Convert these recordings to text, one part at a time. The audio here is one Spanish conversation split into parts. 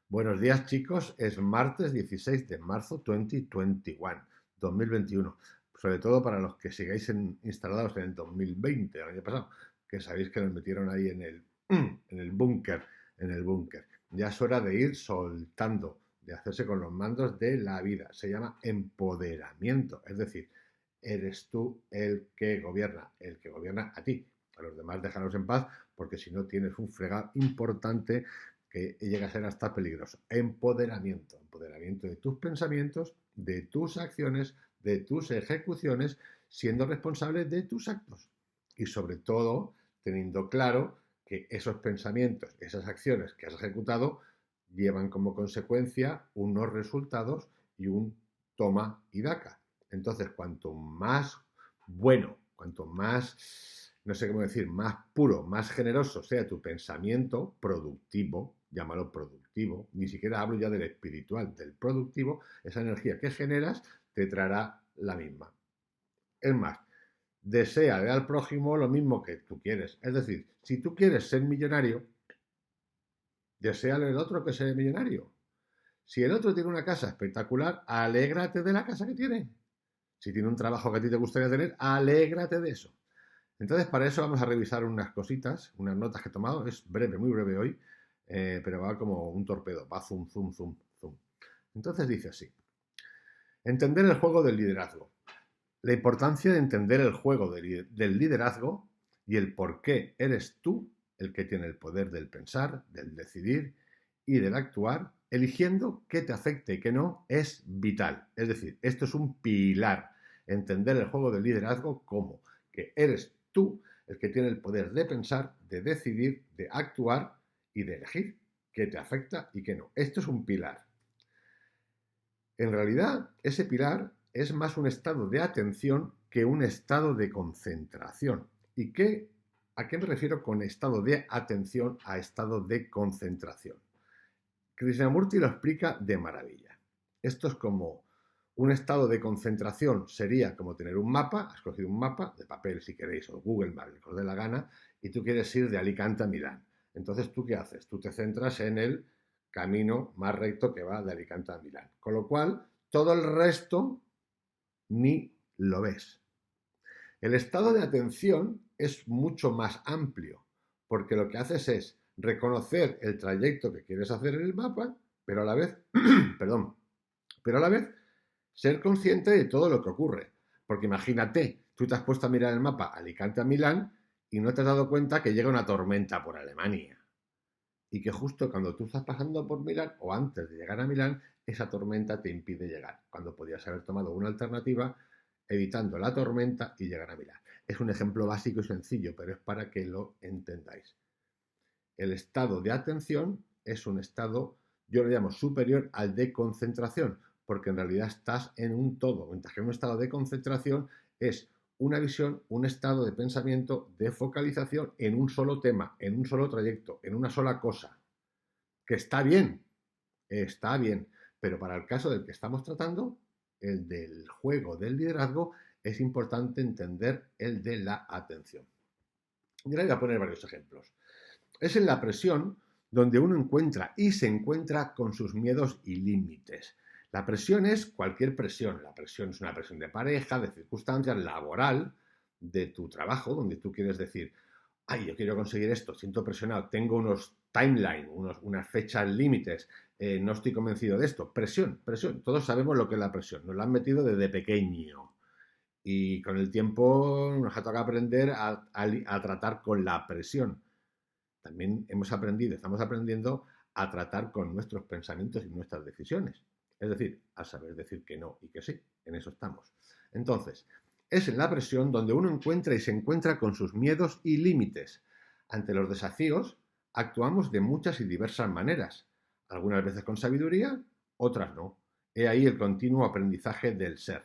Buenos días, chicos. Es martes 16 de marzo 2021. Sobre todo para los que sigáis instalados en el 2020, el año pasado, que sabéis que nos metieron ahí en el búnker, en el búnker. Ya es hora de ir soltando, de hacerse con los mandos de la vida. Se llama empoderamiento, es decir, eres tú el que gobierna a ti. A los demás déjalos en paz, porque si no tienes un fregado importante que llega a ser hasta peligroso. Empoderamiento, empoderamiento de tus pensamientos, de tus acciones, de tus ejecuciones, siendo responsable de tus actos. Y sobre todo, teniendo claro que esos pensamientos, esas acciones que has ejecutado, llevan como consecuencia unos resultados y un toma y daca. Entonces, cuanto más bueno, cuanto más, no sé cómo decir, más puro, más generoso sea tu pensamiento productivo, llámalo productivo, ni siquiera hablo ya del espiritual, del productivo, esa energía que generas te traerá la misma. Es más, desea al prójimo lo mismo que tú quieres. Es decir, si tú quieres ser millonario, deséale al otro que sea millonario. Si el otro tiene una casa espectacular, alégrate de la casa que tiene. Si tiene un trabajo que a ti te gustaría tener, alégrate de eso. Entonces, para eso vamos a revisar unas cositas, unas notas que he tomado. Es breve, muy breve hoy, pero va como un torpedo. Va zoom, zoom, zoom, zoom. Entonces dice así. Entender el juego del liderazgo. La importancia de entender el juego del liderazgo y el por qué eres tú el que tiene el poder del pensar, del decidir y del actuar, eligiendo qué te afecte y qué no, es vital. Es decir, esto es un pilar. Entender el juego del liderazgo como que eres tú el que tiene el poder de pensar, de decidir, de actuar y de elegir qué te afecta y qué no. Esto es un pilar. En realidad, ese pilar es más un estado de atención que un estado de concentración. ¿A qué me refiero con estado de atención a estado de concentración? Krishnamurti lo explica de maravilla. Esto es como un estado de concentración, sería como tener un mapa, has cogido un mapa de papel si queréis, o Google Maps, que os dé la gana, y tú quieres ir de Alicante a Milán. Entonces, ¿tú qué haces? Tú te centras en el camino más recto que va de Alicante a Milán. Con lo cual, todo el resto ni lo ves. El estado de atención es mucho más amplio, porque lo que haces es reconocer el trayecto que quieres hacer en el mapa, pero a la vez, perdón, pero a la vez ser consciente de todo lo que ocurre. Porque imagínate, tú te has puesto a mirar el mapa Alicante a Milán y no te has dado cuenta que llega una tormenta por Alemania. Y que justo cuando tú estás pasando por Milán o antes de llegar a Milán, esa tormenta te impide llegar, cuando podías haber tomado una alternativa evitando la tormenta y llegar a Milán. Es un ejemplo básico y sencillo, pero es para que lo entendáis. El estado de atención es un estado, yo lo llamo superior al de concentración, porque en realidad estás en un todo, mientras que un estado de concentración es una visión, un estado de pensamiento, de focalización en un solo tema, en un solo trayecto, en una sola cosa, que está bien, pero para el caso del que estamos tratando, el del juego del liderazgo, es importante entender el de la atención. Y ahora voy a poner varios ejemplos. Es en la presión donde uno encuentra y se encuentra con sus miedos y límites. La presión es cualquier presión. La presión es una presión de pareja, de circunstancias, laboral, de tu trabajo, donde tú quieres decir, ay, yo quiero conseguir esto, siento presionado, tengo unos timeline, unas fechas límites, no estoy convencido de esto. Presión, presión. Todos sabemos lo que es la presión. Nos la han metido desde pequeño. Y con el tiempo nos ha tocado aprender a tratar con la presión. También estamos aprendiendo a tratar con nuestros pensamientos y nuestras decisiones. Es decir, a saber decir que no y que sí. En eso estamos. Entonces, es en la presión donde uno encuentra y se encuentra con sus miedos y límites. Ante los desafíos, actuamos de muchas y diversas maneras. Algunas veces con sabiduría, otras no. He ahí el continuo aprendizaje del ser.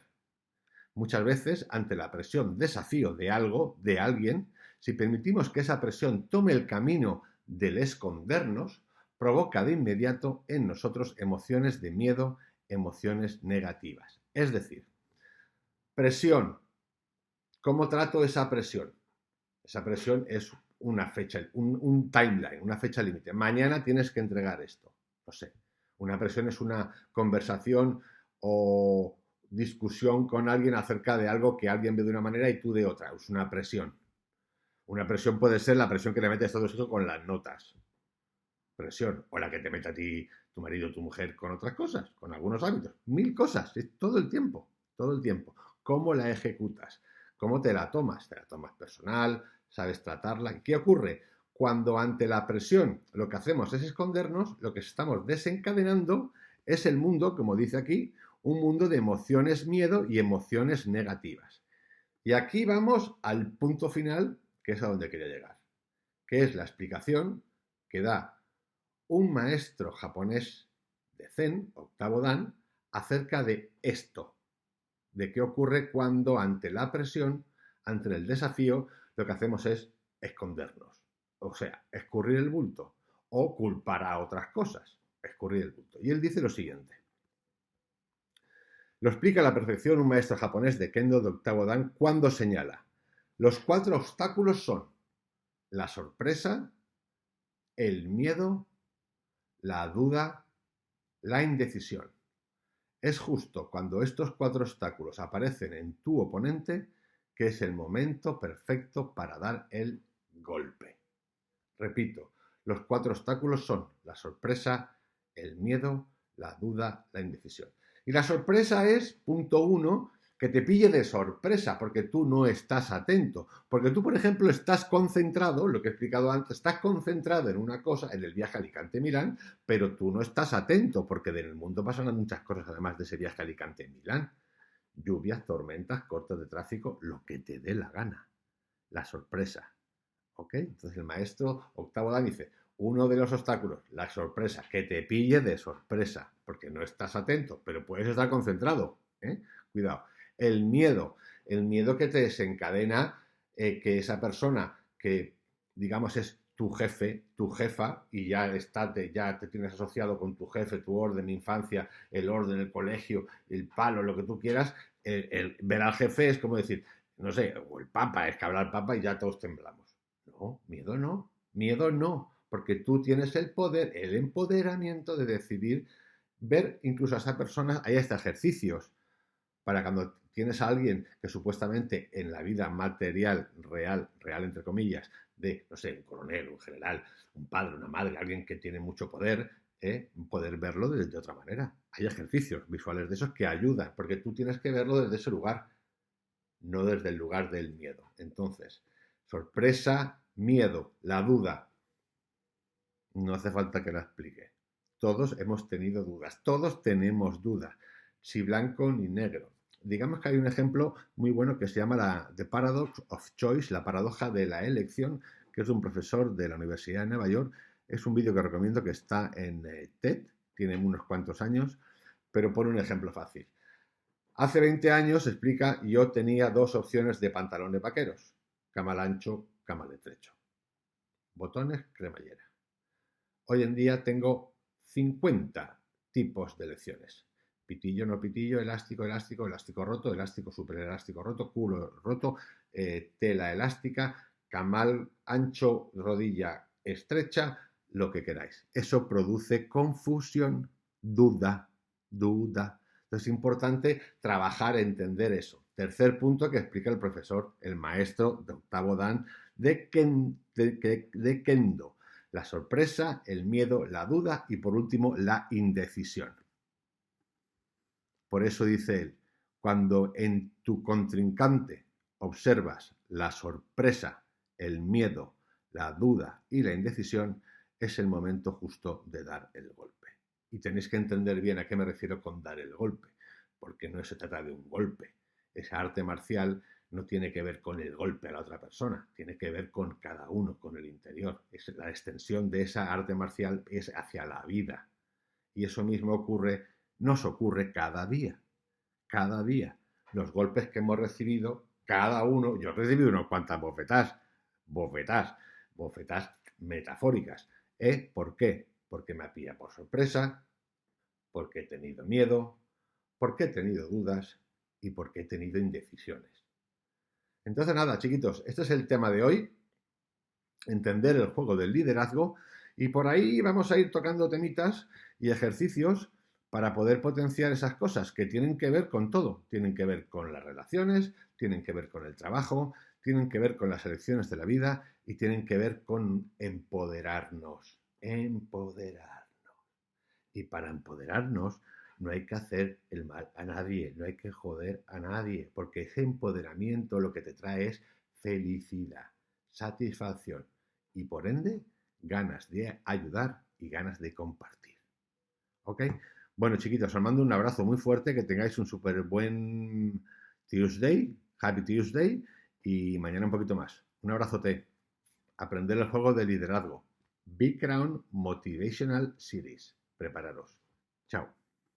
Muchas veces, ante la presión, desafío de algo, de alguien, si permitimos que esa presión tome el camino del escondernos, provoca de inmediato en nosotros emociones de miedo, emociones negativas. Es decir, presión. ¿Cómo trato esa presión? Esa presión es una fecha, un timeline, una fecha límite. Mañana tienes que entregar esto. No sé. Una presión es una conversación o discusión con alguien acerca de algo que alguien ve de una manera y tú de otra. Es una presión. Una presión puede ser la presión que le metes a todo eso con las notas. Presión. O la que te mete a ti tu marido o tu mujer con otras cosas, con algunos hábitos. 1000 cosas. Es todo el tiempo. Todo el tiempo. ¿Cómo la ejecutas? ¿Cómo te la tomas? ¿Te la tomas personal? ¿Sabes tratarla? ¿Qué ocurre? Cuando ante la presión lo que hacemos es escondernos, lo que estamos desencadenando es el mundo, como dice aquí, un mundo de emociones miedo y emociones negativas. Y aquí vamos al punto final, que es a donde quería llegar, que es la explicación que da un maestro japonés de Zen, octavo Dan, acerca de esto, de qué ocurre cuando ante la presión, ante el desafío, lo que hacemos es escondernos. O sea, escurrir el bulto o culpar a otras cosas. Escurrir el bulto. Y él dice lo siguiente. Lo explica a la perfección un maestro japonés de Kendo de octavo Dan cuando señala: los 4 obstáculos son la sorpresa, el miedo, la duda, la indecisión. Es justo cuando estos 4 obstáculos aparecen en tu oponente que es el momento perfecto para dar el golpe. Repito, los 4 obstáculos son la sorpresa, el miedo, la duda, la indecisión. Y la sorpresa es, punto 1, que te pille de sorpresa, porque tú no estás atento. Porque tú, por ejemplo, estás concentrado, lo que he explicado antes, estás concentrado en una cosa, en el viaje a Alicante-Milán, pero tú no estás atento, porque en el mundo pasan muchas cosas además de ese viaje a Alicante-Milán. Lluvias, tormentas, cortes de tráfico, lo que te dé la gana. La sorpresa. ¿Ok? Entonces el maestro octavo Dan dice, uno de los obstáculos, la sorpresa, que te pille de sorpresa, porque no estás atento, pero puedes estar concentrado. Cuidado. El miedo que te desencadena que esa persona que, digamos, es tu jefe, tu jefa, y ya te tienes asociado con tu jefe, tu orden, infancia, el orden, el colegio, el palo, lo que tú quieras, ver al jefe es como decir, no sé, o el papa, es que habla el papa y ya todos temblamos. No, miedo no, porque tú tienes el poder, el empoderamiento de decidir ver incluso a esa persona. Hay hasta ejercicios para cuando tienes a alguien que supuestamente en la vida material, real entre comillas, de, no sé, un coronel, un general, un padre, una madre, alguien que tiene mucho poder, poder verlo de otra manera. Hay ejercicios visuales de esos que ayudan, porque tú tienes que verlo desde ese lugar, no desde el lugar del miedo. Entonces, sorpresa, miedo, la duda. No hace falta que la explique. Todos hemos tenido dudas, todos tenemos dudas, si blanco ni negro. Digamos que hay un ejemplo muy bueno que se llama The Paradox of Choice, la paradoja de la elección, que es de un profesor de la Universidad de Nueva York. Es un vídeo que recomiendo, que está en TED, tiene unos cuantos años, pero pone un ejemplo fácil. Hace 20 años, explica, yo tenía 2 opciones de pantalones vaqueros: camal ancho, camal estrecho, botones, cremallera. Hoy en día tengo 50 tipos de elecciones: pitillo, no pitillo, elástico, elástico, elástico roto, elástico super elástico roto, culo roto, tela elástica, camal ancho, rodilla estrecha, lo que queráis. Eso produce confusión, duda. Entonces es importante trabajar, entender eso. Tercer punto que explica el profesor, el maestro de octavo Dan de Kendo: la sorpresa, el miedo, la duda y por último la indecisión. Por eso dice él, cuando en tu contrincante observas la sorpresa, el miedo, la duda y la indecisión, es el momento justo de dar el golpe. Y tenéis que entender bien a qué me refiero con dar el golpe, porque no se trata de un golpe. Esa arte marcial no tiene que ver con el golpe a la otra persona, tiene que ver con cada uno, con el interior. Es la extensión de esa arte marcial es hacia la vida. Y eso mismo nos ocurre cada día. Cada día. Los golpes que hemos recibido, cada uno, yo he recibido unas cuantas bofetás metafóricas. ¿Por qué? Porque me pilla por sorpresa, porque he tenido miedo, porque he tenido dudas y porque he tenido indecisiones. Entonces nada, chiquitos, este es el tema de hoy: entender el juego del liderazgo, y por ahí vamos a ir tocando temitas y ejercicios para poder potenciar esas cosas que tienen que ver con todo. Tienen que ver con las relaciones, tienen que ver con el trabajo, tienen que ver con las elecciones de la vida y tienen que ver con empoderarnos. Empoderarnos. Y para empoderarnos no hay que hacer el mal a nadie, no hay que joder a nadie, porque ese empoderamiento lo que te trae es felicidad, satisfacción y por ende ganas de ayudar y ganas de compartir. ¿Ok? Bueno, chiquitos, os mando un abrazo muy fuerte, que tengáis un súper buen Tuesday, Happy Tuesday, y mañana un poquito más. Un abrazote. Aprender el juego de liderazgo. Big Crown Motivational Series. Prepararos. Chao.